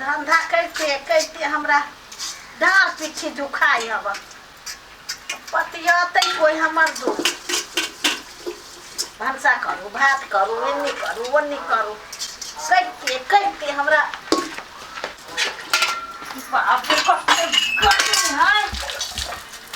धंधा कैसे कैसे हमरा डार पीछे दुखाई अब पतियाते कोई हमर दो भंसा करू भात करू एन्नी करू ओन्नी करू कैसे कैसे हमरा बाप रे कते गर्मी है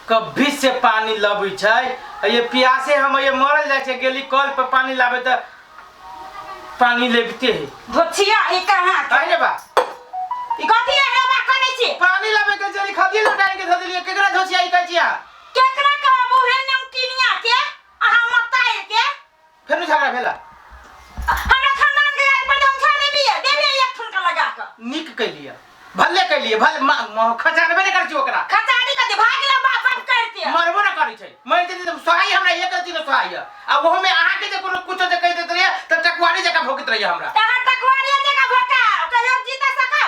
कभी से पानी लबी छै ये प्यासे हम ये मरल जाय छै गेली कल पे पानी लाबे त पानी लेबते है भछिया ई कहां आइले बा ई कथि है बा करे छी पानी लाबे के जरी खदी लटाई के धदिलिए केकरा धोसिया ई कहिया केकरा कहबो हे नमकीनिया के अहा मताए के फेर झगड़ा भेला हमरा खानदान के पर हम छोड़ देबिए देबिए एक ठुनका लगा के निक कइलिए भले कइलिए भले खजानबे न कर छी ओकरा खजानी कथि भागला बाप करते मरबो न करी छै मैं जदी तुम सहाय हमरा एक चीज सहाय आ वो में आहा के जे कोनो कुछो जे कह देत रे त टकवारी जका भोकित रही हमरा तहर टकवारी जका भोका कहियो जीता सका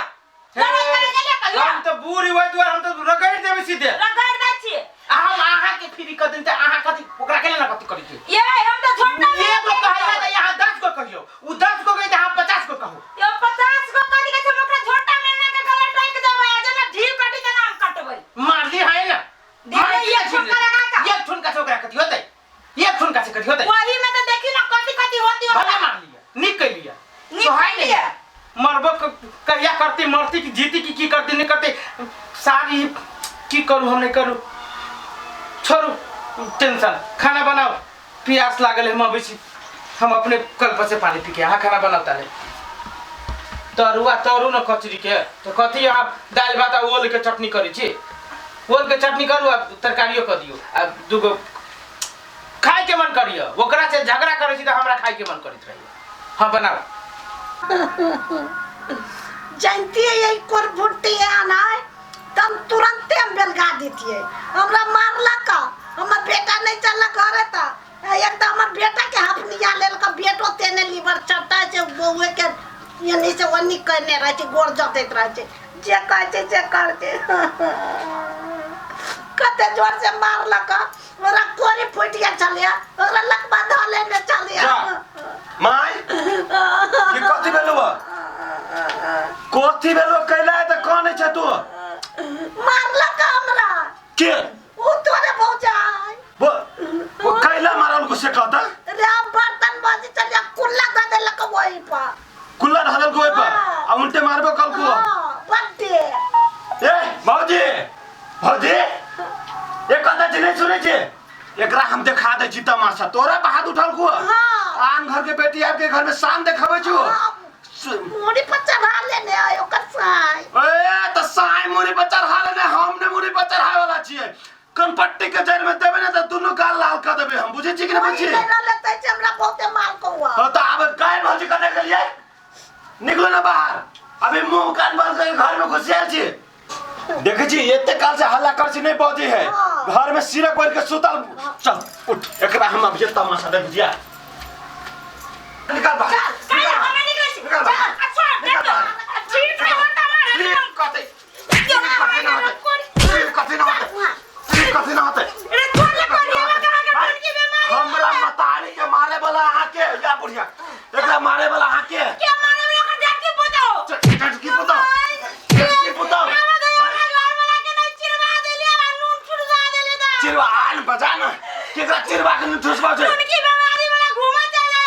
लड़ाई करे गेले कहियो हम तो बूढ़ी होय दुआर हम तो रगड़ देबे सीधे रगड़ दै छी हम आहा के फ्री कर दिन त आहा कथि ओकरा केले न कथि करी छी ये हम तो झोटा ये तो कहला त यहां 10 को कहियो उ 10 को कहि त हम 50 को कहू यो 50 को कथि के हम ओकरा झोटा में ने के गले टैक देबै आ जना ढील कटि के नाम कटबै मार ली है ना ये ठुनका लगा का ये ठुनका से ओकरा कथि होतै ये ठुनका से कथि होतै वही में तो देखी ना कथि कथि होती हो भले मार लिया निक कह लिया सहाय लिया मरबो कहिया करती मरती की जीती की करती नहीं करती सारी की करूं हम नहीं करूं छोड़ू टेंशन खाना बनाओ प्यास लागल है मवेशी हम अपने कल पर से पानी पी के यहाँ खाना बनाता है तरुआ तरू न कचरी के तो कथी आप दाल भात ओल के चटनी करी छी ओल के चटनी करू आ तरकारियो कर दियो आ दुगो खाए के मन करियो ओकरा से झगड़ा करे छी त हमरा खाए के मन करत रहियो हां बनाओ जानती है यही कोर फुटती है ना तम तुरंत हम बेलगा देती है हमरा मारला का हमर बेटा नहीं चलला घरे त एकदम हमर बेटा के हफनिया लेल का बेटो तेने लीवर चटा से बउए के यनी से वनी करने रह छी गोर जतैत रह छी जे कहै छै जे कर दे कते जोर से मारला का ओरा कोरी फुटिया चलिया ओरा लकबा धले ने चलिया माय की कथि भेलो कथि भेलो कैला त कोन छै तू मारला का हमरा के ओ तोरे भौजाई वो कैला मारल को से कहता रे बर्तन बाजी चलिया कुल्ला द देलक वही पर कुल्ला ढालल को पर आ उल्टे मारबो कल को बड्डे ए भौजी भौजी ए कथा जिने सुने छे एकरा हम देखा दे छी तमाशा तोरा हाथ उठल को आन घर के बेटी आपके घर में शान देखाबे छु मोरी पर चढ़ा लेने आयो कर साई ए त साई मोरी पर चढ़ा लेने हमने कनपट्टी के जड़ में देबे ना तो दुनु गाल लाल कर देबे हम बुझे छी कि नहीं बुझी नहीं रहले तै से हमरा बहुते मार को हुआ हां तो अब काय भौजी कते गेलिए निकलो ना बाहर अभी मुंह कान बंद करके घर में घुस जाए छी देखे छी एते काल से हल्ला कर छी नहीं पहुंची है घर में सिरक पर के सुतल चल उठ एकरा हम अब ये तमाशा देख दिया निकल बाहर काय हम निकल छी अच्छा ठीक है होता मारे कते कथी ना होते अरे छोड़ ले कोरिया कहां के कोन की बीमारी हमरा मतारी के मारे वाला आके या बुढ़िया एकरा मारे वाला आके क्या मारे वाला का जाके बताओ की बताओ चिरवा आन बजाना केकरा चिरवा के ठुसबा छै उनकी बीमारी वाला घूमा चले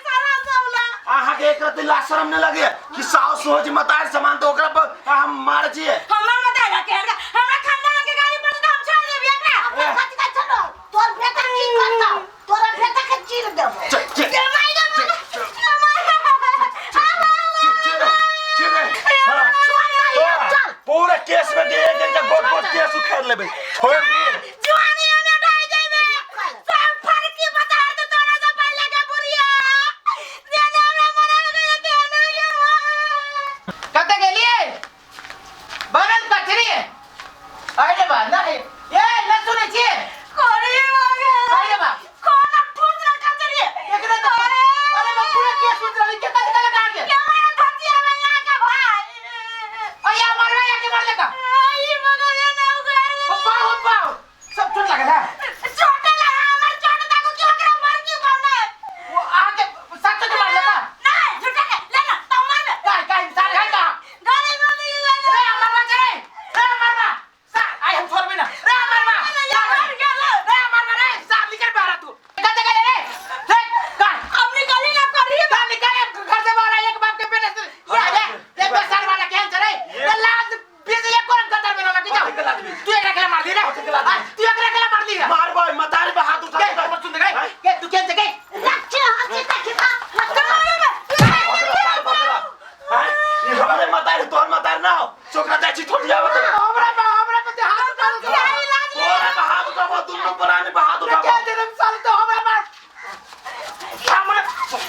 सारा सबला आहा के एकरा दिल शर्म न लगे कि साउस सोच मतार समान तो ओकरा पर हम मार छिए हमरा मत आगा के हमरा खानदान के गाड़ी पर तो हम छोड़ देबे एकरा सच का चलो तोर बेटा की करता तोरा बेटा के चीर देबो पूरे केस में दे एक गोट केस उखाड़ लेबे छोड़ दे जवानी में उठाई देबे सब फर्की बता दे तोरा से पहले का बुढ़िया देने हमरा मना गए देने कते गेलिए बनल कचरी अरे बा नहीं ए न सुने छी कोरी मागे अरे बा कोना ठूस रखा चलिए एकरा तो अरे बा पूरा केस सुन रही के कते लगा के क्या मारा धतिया में यहाँ का भाई अया मारवा या के मार लेका आई मगर ये ना उगए पाओ सब चोट लगा है छोटे ला हमर छोटे ताको क्यों करा मार क्यों करना वो आके सच के मार लेका नहीं झूठे ले ना तुम मार काय इंसान है का गाली मार दी रे मारवा चले रे मारवा सा आई हम छोड़ भी ना रे मारवा मार गया रे मारवा रे साथ निकल बाहर तू कते गए रे देख काय अब निकली ना करी का निकल घर से बाहर एक बाप के बेटे से ये बेसर वाला क्या चले ये लाज बीस एक और गटर में लगा जाओ तू एक रखला मार दी रे तू एक रखला मार दी मार भाई मतारी पे हाथ उठा के मत सुन गए के तू क्या जगह लक्ष्य हाथी तकिता ये हमारे मतारी तोर मतारी ना हो छोकरा जाई छी छोड़ जाओ तो हमरा पे हाथ डाल के तोरा पे हाथ उठाओ दुनु पराने पे हाथ क्या उठाओ जन्म साल तो हमरा मार हमरा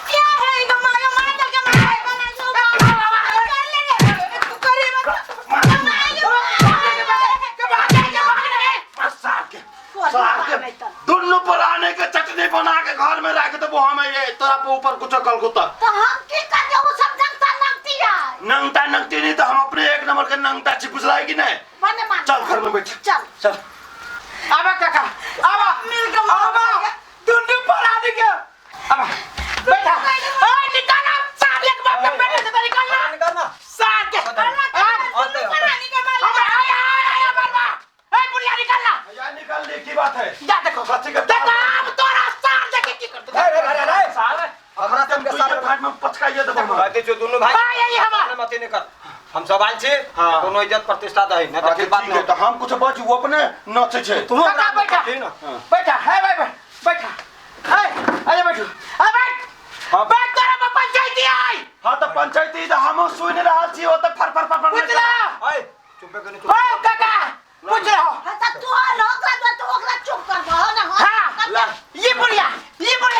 क्या है इधर मार मार के मार बना जो कर ले रे तू करी मत दुनु पराने के चटनी बना के घर में रख दे वो हमें ये तोरा पे ऊपर कुछ कल कुत्ता तो हम की कर दे वो सब जनता नगती है नंगता नंगती नहीं तो हम अपने एक नंबर के नंगता चिपुस लाएगी नहीं बने मान चल घर में बैठ चल चल आवा काका आवा मिल के आवा दुनु पराने के आवा बैठा ओए निकाल साथ एक बाप के बेटे से निकाल ना साथ के पानी के मार आया मरवा ए बुढ़िया निकाल ना यार निकल दे की बात है जा देखो बच्चे के देखो अब तोरा साथ देखे की करते साल हमरा तुम के साथ फाट में पचकाइए दे हम बाकी जो दोनों भाई हां यही हमारा मत नहीं कर हम सब आइल छी हाँ। कोनो इज्जत प्रतिष्ठा दही न तो ठीक फिर बात है तो हम कुछ बच वो अपने नचे छे तुम काका बैठा ठीक ना बैठा है भाई बैठा है आजा बैठो आ बैठ हाँ। बैठ तेरा में पंचायती आई हां तो पंचायती तो हम सुन रहल छी ओ तो फर फर फर पूछ ला ओए चुप के नहीं ओ काका पूछ रहा तो तू लोग तो ओकरा चुप कर दो ना हां ये बुढ़िया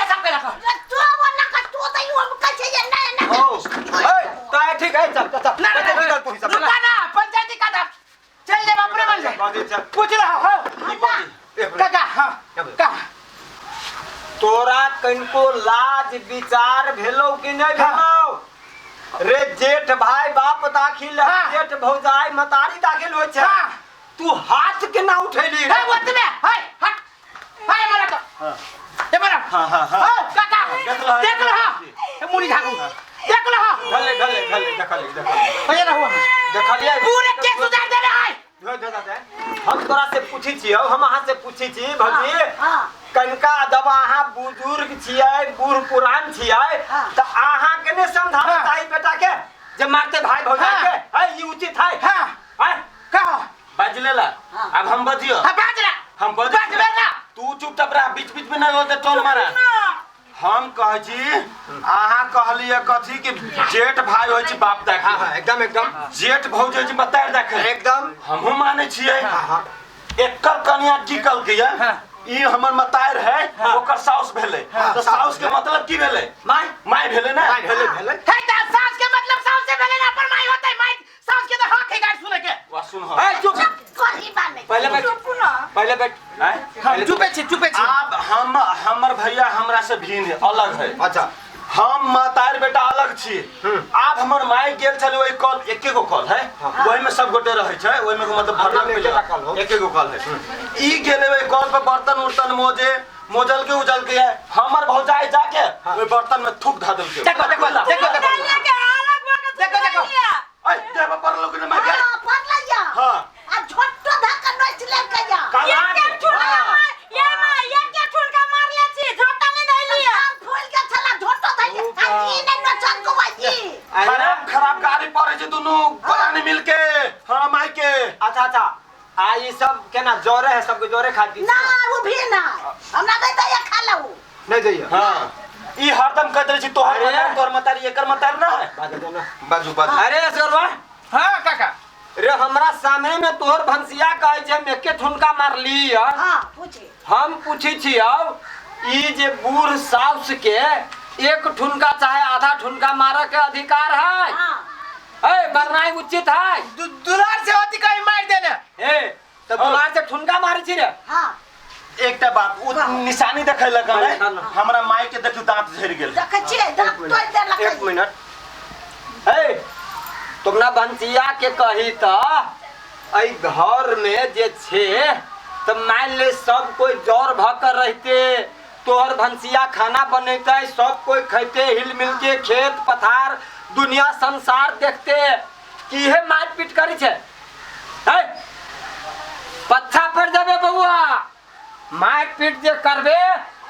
सब के रखो तू वो ना कर तू तो यो कैसे ये ना ओ ओए ताए ठीक है चल चल ना निकल तू सब रुका ना पंचायती का था चल ले बाप रे बन जा बाजी चल पूछ रहा हो काका हां का तोरा कनको लाज विचार भेलो कि नहीं भेलो रे जेठ भाई बाप दाखिल हाँ। जेठ भौजाई मतारी दाखिल होय छै हां तू हाथ के ना उठैली है वो में हाय हट हाय मारा तो हां ये मारा हाँ। काका देख लो हां ये मुड़ी झागू देख लो हां ढले देखली भैया ना हुआ देखलिए पूरे केस सुधार दे रहा है हम तोरा से पूछी छियै हम अहाँ से पूछी छी भौजी हां कनका दबा अहाँ बुजुर्ग छियै बूढ़ पुरान छियै हाँ। त अहाँ के ने समझाबे हाँ। ताई बेटा के जे मारते भाई भौजाई हाँ। के है ये उचित है हां है कहो बाज लेला हाँ। अब हम बजियो हां बाज रहा हम बाज ना तू चुपचाप रह बीच बीच में ना होते टोल मारा हम कह छी अहाँ कहलिए कथी कि जेठ भाई होय छी बाप दाखिल हां एकदम जेठ भौजाई छी बतार दाखिल एकदम हमहु माने छियै एकर कन्या टिकल के है हाँ। ई हमर मतायर है हाँ। ओकर साउस भेले तो साउस के मतलब की भेले माय भेले ना माय भेले भेले है त सास के मतलब सास से भेले ना पर माई होतै माई सास के तो हक है गाड़ सुने के वा सुन ए चुप कोई बात नहीं पहले बैठ पहले बैठ हम चुपे छी अब हम हमर भैया हमरा से भिन्न है अलग है अच्छा हम मतायर बेटा अलग छी अब हमर माय गेल छले ओइ कल एके गो कल है ओहि में सब गोटे रहे छै ओहि में मतलब भरना मिले एके गो कल है ई गेले ओइ कल पर बर्तन उर्तन मोजल के उजल के है हमर भौजाई जाके ओइ बर्तन में थूक धा देलके देखो ऐ देबा पर लोग ने मार हां पड़ लिया हां आ छोटो धक्का नोच ले के जा काला झोटो धइले ई ने नचन को बाजी खराब गाड़ी पड़े छै दुनु परानी मिलके हां माय के अच्छा आ ये सब केना जोरे है सबके जोरे खाती ना वो भी ना हमरा देता या खा लऊ नहीं दैया हां ई हरदम कहत रही तोहर मतारी एकर मतारी ना है बाजू अरे सरवा हां काका रे हमरा सामने में तोहर भंसिया कहै छै हम एके ठुनका मारली हां पूछे हम पूछी छी अब ई जे बूढ़ साउस के एक ठुनका चाहे आधा ठुनका मारे के अधिकार है हां ए मरना उचित है दुलार से होती कहीं मार देने ए तो दुलार से ठुनका मारे छी रे हां एकटा बात उ निशानी देखैलक हमरा माय के देखियो दांत झड़ गेल देखे छिए दांत तोड़ दे लकै एक मिनट ए तुमना भंसिया के कही त आई घर में जे छे तो मान ले सब कोई जोर भकर रहते तोहर भंसिया खाना बनेते सब कोई खैते हिल मिल के खेत पथार दुनिया संसार देखते कि हे मार पीट करी छे है पत्थर पड़ जाबे बउआ मार पीट जे करबे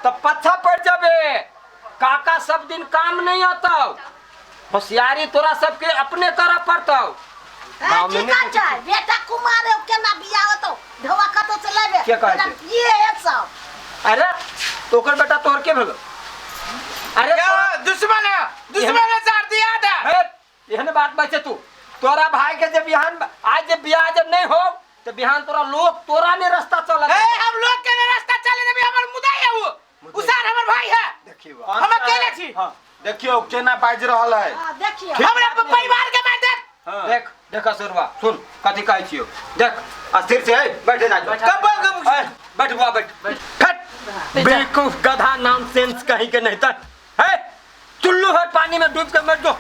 तो पत्थर पड़ जाबे काका सब दिन काम नहीं आता होशियारी तोरा सबके अपने करऽ पड़तौ गांव में नहीं चाहे बेटा कुमार है केना बियाह होतो ढवा कतो चलाबे के कहै छै? ये है सब अरे तोकर बेटा तोर के भेलो अरे दुश्मन है सार दिया था एहन बात बचे तू तोरा भाई के जब बिहान आज जब बियाह जब नहीं हो तो बिहान तोरा लोग तोरा ने रास्ता चल हम लोग के रास्ता चले जब हमर मुदाई है वो उसार हमर भाई है देखियो हम अकेले छी हां देखियो केना बाज रहल है हां देखिए हमरा परिवार के मार दे देख देखा सरवा सुन कथी कहै छियो देख अस्थिर से बैठे जा बैठ बुआ बैठ फट बेवकूफ गधा नॉनसेंस कहीं के नहीं तक है चुल्लू है पानी में डूब के मर जो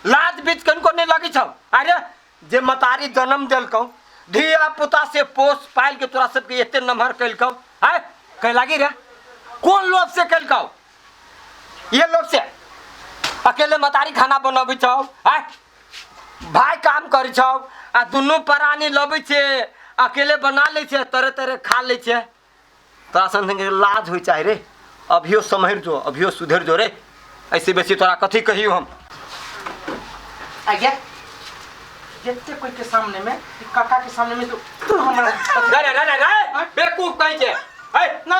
लाज बीच कनको नहीं लगी छौ अरे जे मतारी जन्म देलकौ धिया पुता से पोस पाल के तोरा सबके एते नमहर कैलकौ है कह लागी रे कौन लोभ से कैलकौ ये लोभ से अकेले मतारी खाना बनबै छौ है भाई काम करै छौ आ दुनू प्राणी लबै छे अकेले बना लै छे तरह तरह खा लै छे तोरा संगे लाज होई चाहे रे अभियो समहर जो अभियो सुधर जो रे ऐसे बेसी तोरा कथी कहियो हम आगे जत्ते कोई के सामने में काका के सामने में तू हमरा नहीं बेवकूफ कहीं छे है ना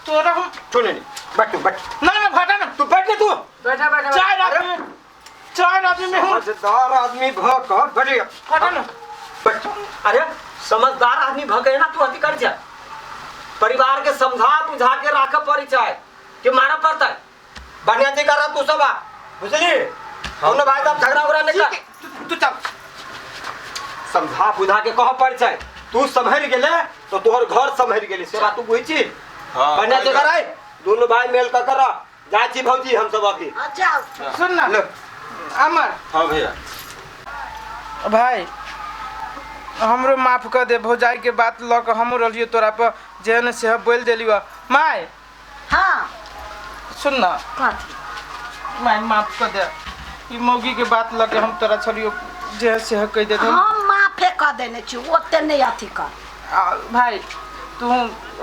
तोरा हम सुने नहीं बैठ बैठ ना भाटा ना तू बैठ तू बैठा चार आदमी में हूं समझदार आदमी भक बैठ भाटा ना बैठ अरे समझदार आदमी भक है ना तू अति कर जा परिवार के समझा बुझा के राख पड़ी चाहे कि मारा पड़ता है बढ़िया जी कर तू सब बुझली हमने भाई साहब झगड़ा उगड़ा नहीं कर तू चल समझा बुझा के कह पड़ चाहे तू संभर गेले तो तोहर घर संभर गेली से बात तू बुझी छी बढ़िया जी कर दोनों भाई मेल कर जा छी भौजी हम सब अभी अच्छा सुन ना लो अमर हां भैया भाई हमरो माफ कर दे भौजाई के बात ल के हमरो रलियो तोरा पर जेहन से बोल देलियो माय हां सुन ना कथी माय माफ कर दे ई मौगी के बात ल के हम तोरा छलियो जे से कह दे हम माफे कर देने छी ओते नहीं अथी कर भाई तू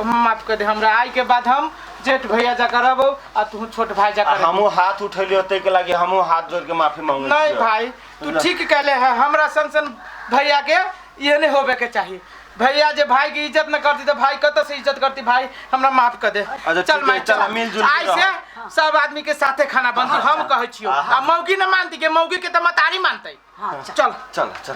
माफ कर दे हमरा आई के बाद हम जेठ भैया जा करबो आ तू छोट भाई जा करबो हमहु हाथ उठैलियो तै के लागे हमहु हाथ जोड़ के माफी मांगै छी नहीं भाई तू ठीक कहले है हमरा सन भैया के ये नहीं होबे के चाहिए भैया जे भाई की इज्जत न करती तो भाई कत से इज्जत करती भाई हमरा माफ कर दे चल मैं चल मिलजुल आई से सब आदमी के साथे खाना बनती हम कहै छियो आ मौगी न मानती के मौगी के त मतारी मानतै हां चल चल चल